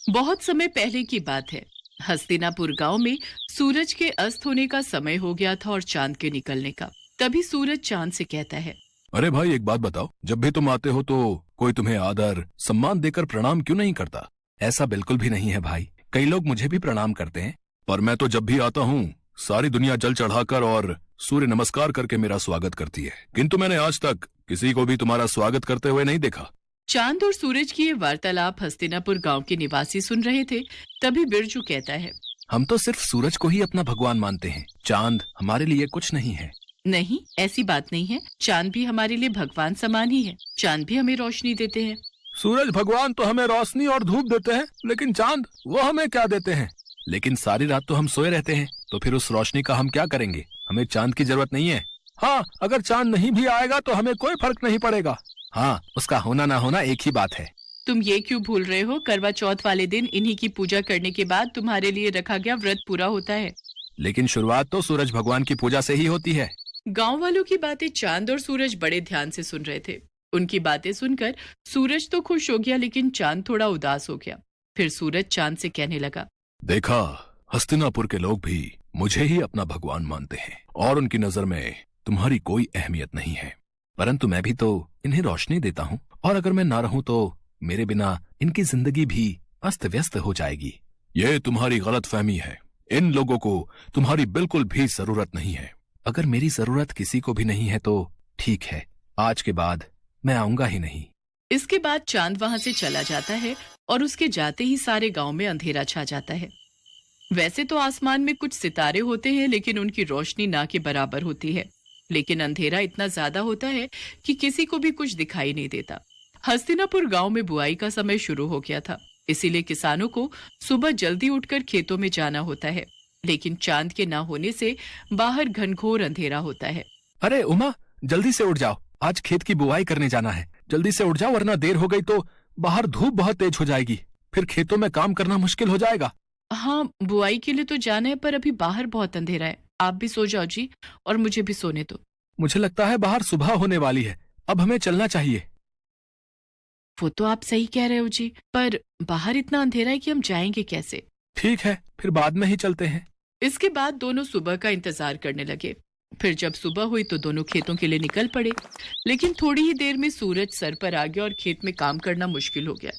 बहुत समय पहले की बात है। हस्तिनापुर गांव में सूरज के अस्त होने का समय हो गया था और चांद के निकलने का। तभी सूरज चांद से कहता है, अरे भाई, एक बात बताओ, जब भी तुम आते हो तो कोई तुम्हें आदर सम्मान देकर प्रणाम क्यों नहीं करता? ऐसा बिल्कुल भी नहीं है भाई, कई लोग मुझे भी प्रणाम करते हैं, पर मैं तो जब भी आता हूँ सारी दुनिया जल चढ़ाकर और सूर्य नमस्कार करके मेरा स्वागत करती है, किंतु मैंने आज तक किसी को भी तुम्हारा स्वागत करते हुए नहीं देखा। चांद और सूरज की ये वार्तालाप हस्तिनापुर गांव के निवासी सुन रहे थे। तभी बिरजू कहता है, हम तो सिर्फ सूरज को ही अपना भगवान मानते हैं, चांद हमारे लिए कुछ नहीं है। नहीं, ऐसी बात नहीं है। चांद भी हमारे लिए भगवान समान ही है। चांद भी हमें रोशनी देते हैं। सूरज भगवान तो हमें रोशनी और धूप देते हैं, लेकिन चांद वो हमें क्या देते हैं? लेकिन सारी रात तो हम सोए रहते हैं, तो फिर उस रोशनी का हम क्या करेंगे? हमें चांद की जरूरत नहीं है। हाँ, अगर चांद नहीं भी आएगा तो हमें कोई फर्क नहीं पड़ेगा। हाँ, उसका होना ना होना एक ही बात है। तुम ये क्यों भूल रहे हो? करवा चौथ वाले दिन इन्हीं की पूजा करने के बाद तुम्हारे लिए रखा गया व्रत पूरा होता है। लेकिन शुरुआत तो सूरज भगवान की पूजा से ही होती है। गांव वालों की बातें चांद और सूरज बड़े ध्यान से सुन रहे थे। उनकी बातें सुनकर सूरज तो खुश हो गया, लेकिन चांद थोड़ा उदास हो गया। फिर सूरज चांद से कहने लगा, देखा, हस्तिनापुर के लोग भी मुझे ही अपना भगवान मानते हैं और उनकी नजर में तुम्हारी कोई अहमियत नहीं है, परंतु मैं भी तो इन्हें रोशनी देता हूँ, और अगर मैं ना रहूं तो मेरे बिना इनकी जिंदगी भी अस्त व्यस्त हो जाएगी। ये तुम्हारी गलतफहमी है। इन लोगों को तुम्हारी बिल्कुल भी जरूरत नहीं है। अगर मेरी जरूरत किसी को भी नहीं है तो ठीक है, आज के बाद मैं आऊंगा ही नहीं। इसके बाद चांद वहां से चला जाता है और उसके जाते ही सारे गांव में अंधेरा छा जाता है। वैसे तो आसमान में कुछ सितारे होते हैं, लेकिन उनकी रोशनी ना के बराबर होती है। लेकिन अंधेरा इतना ज्यादा होता है कि किसी को भी कुछ दिखाई नहीं देता। हस्तिनापुर गांव में बुआई का समय शुरू हो गया था, इसीलिए किसानों को सुबह जल्दी उठकर खेतों में जाना होता है। लेकिन चांद के ना होने से बाहर घनघोर अंधेरा होता है। अरे उमा, जल्दी से उठ जाओ, आज खेत की बुआई करने जाना है। जल्दी से उठ जाओ, वरना देर हो गई तो बाहर धूप बहुत तेज हो जाएगी, फिर खेतों में काम करना मुश्किल हो जाएगा। हाँ, बुआई के लिए तो जाना है, पर अभी बाहर बहुत अंधेरा है। आप भी सो जाओ जी, और मुझे भी सोने दो। मुझे लगता है बाहर सुबह होने वाली है, अब हमें चलना चाहिए। वो तो आप सही कह रहे हो जी, पर बाहर इतना अंधेरा है कि हम जाएंगे कैसे? ठीक है, फिर बाद में ही चलते हैं। इसके बाद दोनों सुबह का इंतजार करने लगे। फिर जब सुबह हुई तो दोनों खेतों के लिए निकल पड़े। लेकिन थोड़ी ही देर में सूरज सर पर आ गया और खेत में काम करना मुश्किल हो गया।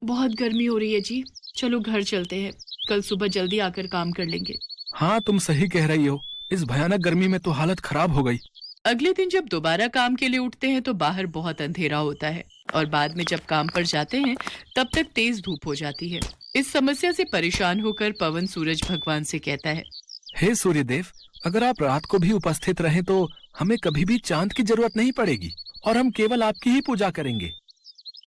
बहुत गर्मी हो रही है जी, चलो घर चलते हैं, कल सुबह जल्दी आकर काम कर लेंगे। हाँ, तुम सही कह रही हो, इस भयानक गर्मी में तो हालत खराब हो गई। अगले दिन जब दोबारा काम के लिए उठते हैं तो बाहर बहुत अंधेरा होता है, और बाद में जब काम पर जाते हैं तब तक तेज धूप हो जाती है। इस समस्या से परेशान होकर पवन सूरज भगवान से कहता है, हे सूर्यदेव, अगर आप रात को भी उपस्थित रहें तो हमें कभी भी चांद की जरूरत नहीं पड़ेगी और हम केवल आपकी ही पूजा करेंगे।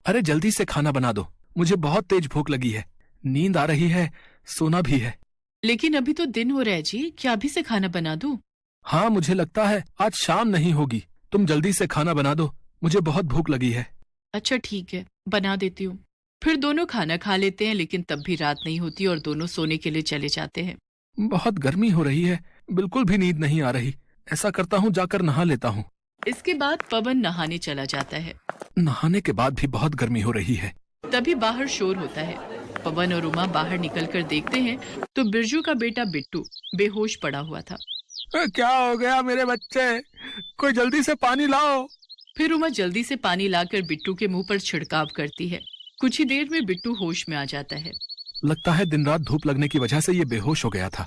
अरे जल्दी से खाना बना दो, मुझे बहुत तेज भूख लगी है, नींद आ रही है, सोना भी है। लेकिन अभी तो दिन हो रहा है जी, क्या अभी से खाना बना दूं? हाँ, मुझे लगता है आज शाम नहीं होगी, तुम जल्दी से खाना बना दो, मुझे बहुत भूख लगी है। अच्छा ठीक है, बना देती हूँ। फिर दोनों खाना खा लेते हैं, लेकिन तब भी रात नहीं होती और दोनों सोने के लिए चले जाते हैं। बहुत गर्मी हो रही है, बिल्कुल भी नींद नहीं आ रही। ऐसा करता हूँ, जाकर नहा लेता हूँ। इसके बाद पवन नहाने चला जाता है। नहाने के बाद भी बहुत गर्मी हो रही है। तभी बाहर शोर होता है। पवन और उमा बाहर निकलकर देखते हैं तो बिरजू का बेटा बिट्टू बेहोश पड़ा हुआ था। क्या हो गया मेरे बच्चे? कोई जल्दी से पानी लाओ। फिर उमा जल्दी से पानी लाकर बिट्टू के मुंह पर छिड़काव करती है। कुछ ही देर में बिट्टू होश में आ जाता है। लगता है दिन रात धूप लगने की वजह से ये बेहोश हो गया था।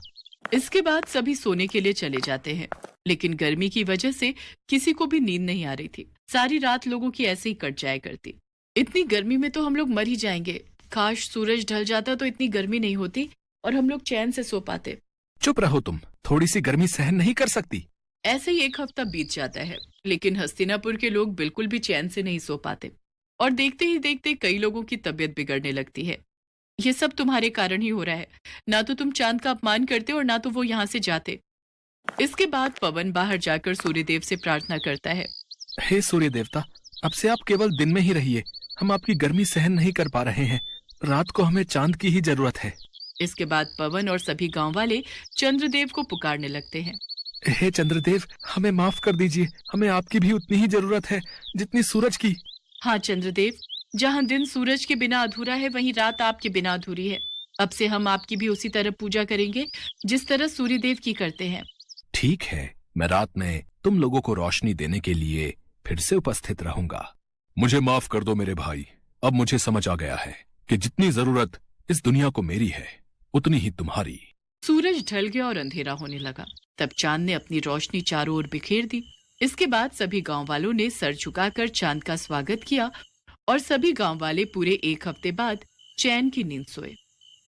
इसके बाद सभी सोने के लिए चले जाते हैं, लेकिन गर्मी की वजह से किसी को भी नींद नहीं आ रही थी। सारी रात लोगों की ऐसे ही कट जाया करती। इतनी गर्मी में तो हम लोग मर ही जाएंगे। काश सूरज ढल जाता तो इतनी गर्मी नहीं होती और हम लोग चैन से सो पाते। चुप रहो तुम, थोड़ी सी गर्मी सहन नहीं कर सकती? ऐसे ही एक हफ्ता बीत जाता है, लेकिन हस्तिनापुर के लोग बिल्कुल भी चैन से नहीं सो पाते, और देखते ही देखते कई लोगों की तबीयत बिगड़ने लगती है। ये सब तुम्हारे कारण ही हो रहा है। ना तो तुम चांद का अपमान करते और ना तो वो यहाँ से जाते। इसके बाद पवन बाहर जाकर सूर्यदेव से प्रार्थना करता है, हे सूर्य देवता, अब से आप केवल दिन में ही रहिए, हम आपकी गर्मी सहन नहीं कर पा रहे हैं, रात को हमें चांद की ही जरूरत है। इसके बाद पवन और सभी गांव वाले चंद्रदेव को पुकारने लगते हैं। हे चंद्रदेव, हमें माफ कर दीजिए, हमें आपकी भी उतनी ही जरूरत है जितनी सूरज की। हाँ चंद्रदेव, जहाँ दिन सूरज के बिना अधूरा है, वहीं रात आपके बिना अधूरी है। अब से हम आपकी भी उसी तरह पूजा करेंगे जिस तरह सूर्यदेव की करते हैं। ठीक है, मैं रात में तुम लोगों को रोशनी देने के लिए फिर से उपस्थित रहूंगा। मुझे माफ कर दो मेरे भाई, अब मुझे समझ आ गया है कि जितनी जरूरत इस दुनिया को मेरी है, उतनी ही तुम्हारी। सूरज ढल गया और अंधेरा होने लगा। तब चांद ने अपनी रोशनी चारों ओर बिखेर दी। इसके बाद सभी गांव वालों ने सर झुकाकर चांद का स्वागत किया और सभी गांव वाले पूरे 1 हफ्ते बाद चैन की नींद सोए।